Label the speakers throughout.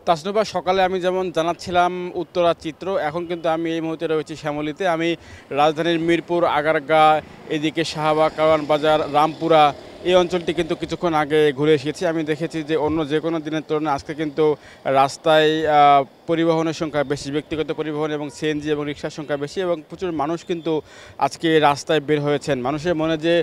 Speaker 1: তাসনুভা, সকালে আমি যেমন জানাচ্ছিলাম উত্তরার চিত্র, এখন কিন্তু আমি এই মুহূর্তে রয়েছি শ্যামলীতে। আমি রাজধানীর মিরপুর, আগারগাঁ, এদিকে শাহবাগ, কারওয়ান বাজার, রামপুরা এই অঞ্চলটি কিন্তু কিছুক্ষণ আগে ঘুরে এসেছি। আমি দেখেছি যে অন্য যে কোনো দিনের তুলনায় আজকে কিন্তু রাস্তায় পরিবহনের সংখ্যা বেশি, ব্যক্তিগত পরিবহন এবং সিএনজি এবং রিকশার সংখ্যা বেশি এবং প্রচুর মানুষ কিন্তু আজকে রাস্তায় বের হয়েছেন। মানুষের মনে যে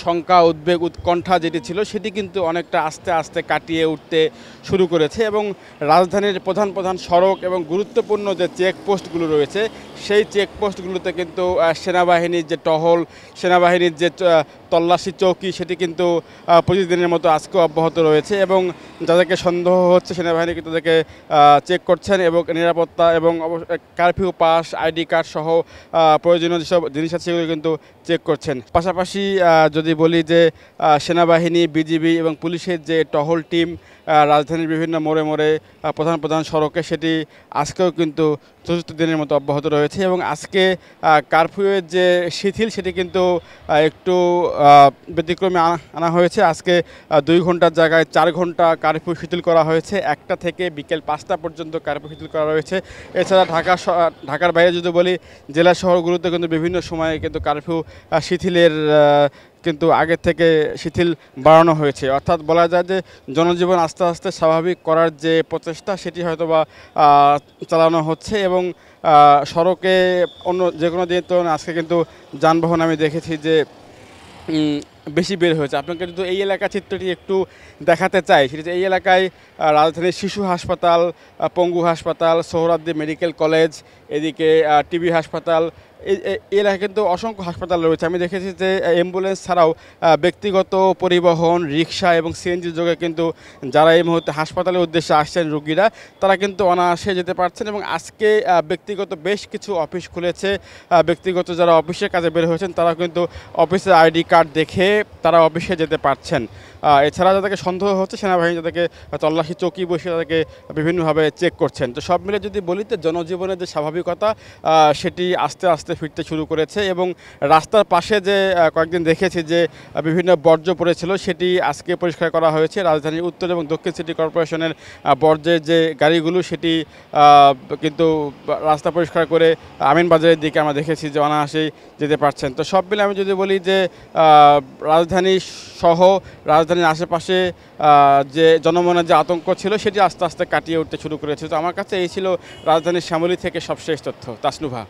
Speaker 1: শঙ্কা, উদ্বেগ, উৎকণ্ঠা যেটি ছিল সেটি কিন্তু অনেকটা আস্তে আস্তে কাটিয়ে উঠতে শুরু করেছে এবং রাজধানীর প্রধান প্রধান সড়ক এবং গুরুত্বপূর্ণ যে চেকপোস্টগুলো রয়েছে সেই চেকপোস্টগুলোতে কিন্তু সেনাবাহিনীর যে টহল, সেনাবাহিনীর যে তল্লাশি চৌকি সেটি কিন্তু প্রতিদিনের মতো আজকেও অব্যাহত রয়েছে এবং যাদেরকে সন্দেহ হচ্ছে সেনাবাহিনী কিন্তু তাদেরকে চেক করছেন এবং নিরাপত্তা এবং কারফিউ পাস, আইডি কার্ড সহ প্রয়োজনীয় যেসব জিনিস আছে সেগুলো কিন্তু চেক করছেন। পাশাপাশি যদি বলি যে সেনাবাহিনী, বিজিবি এবং পুলিশের যে টহল টিম রাজধানীর বিভিন্ন মোড়ে মোড়ে প্রধান প্রধান সড়কে সেটি আজকেও কিন্তু চতুর্থ দিনের মতো অব্যাহত রয়েছে এবং আজকে কারফিউয়ের যে শিথিল সেটি কিন্তু একটু ব্যতিক্রমে আনা হয়েছে। আজকে 2 ঘন্টার জায়গায় 4 ঘন্টা কারফিউ শিথিল করা হয়েছে। 1টা থেকে বিকেল 5টা পর্যন্ত কারফিউ শিথিল করা রয়েছে। এছাড়া ঢাকার বাইরে যদি বলি জেলা শহরগুলোতে কিন্তু বিভিন্ন সময়ে কিন্তু কারফিউ শিথিলের কিন্তু আগের থেকে শিথিল বাড়ানো হয়েছে। অর্থাৎ বলা যায় যে জনজীবন আস্তে আস্তে স্বাভাবিক করার যে প্রচেষ্টা সেটি হয়তোবা চালানো হচ্ছে এবং সড়কে অন্য যে কোনো দিনের তুলনায় আজকে কিন্তু যানবাহন আমি দেখেছি যে বেশি বের হয়েছে। আপনাকে যদি এই এলাকার চিত্রটি একটু দেখাতে চাই, সেটি এই এলাকায় রাজধানীর শিশু হাসপাতাল, পঙ্গু হাসপাতাল, সোহরাওয়ার্দী মেডিকেল কলেজ, এদিকে টিবি হাসপাতাল, এই এলাকায় কিন্তু অসংখ্য হাসপাতাল রয়েছে। আমি দেখেছি যে অ্যাম্বুলেন্স ছাড়াও ব্যক্তিগত পরিবহন, রিক্সা এবং সিএনজির যোগে কিন্তু যারা এই মুহূর্তে হাসপাতালের উদ্দেশ্যে আসছেন রোগীরা, তারা কিন্তু অনায়াসে যেতে পারছেন এবং আজকে ব্যক্তিগত বেশ কিছু অফিস খুলেছে। ব্যক্তিগত যারা অফিসের কাজে বের হয়েছেন তারা কিন্তু অফিসের আইডি কার্ড দেখে তারা অফিসে যেতে পারছেন। এছাড়া যাদেরকে সন্দেহ হচ্ছে সেনাবাহিনী তাদেরকে তল্লাশি চৌকি বসে তাদেরকে বিভিন্নভাবে চেক করছেন। তো সব মিলে যদি বলি তো জনজীবনের যে স্বাভাবিকতা সেটি আস্তে আস্তে ফিরতে শুরু করেছে এবং রাস্তার পাশে যে কয়েকদিন দেখেছি যে বিভিন্ন বর্জ্য পড়েছিল সেটি আজকে পরিষ্কার করা হয়েছে। রাজধানীর উত্তর এবং দক্ষিণ সিটি কর্পোরেশনের বর্জ্যের যে গাড়িগুলো সেটি কিন্তু রাস্তা পরিষ্কার করে আমিনবাজারের দিকে আমরা দেখেছি যে অনায়াসেই যেতে পারছেন। তো সব মিলে আমি যদি বলি যে রাজধানী সহ রাজধানীর আশেপাশে যে জনমনের যে আতঙ্ক ছিল সেটি আস্তে আস্তে কাটিয়ে উঠতে শুরু করেছে। তো আমার কাছে এই ছিল রাজধানীর শ্যামলী থেকে সবশেষ তথ্য। তাসনুভা।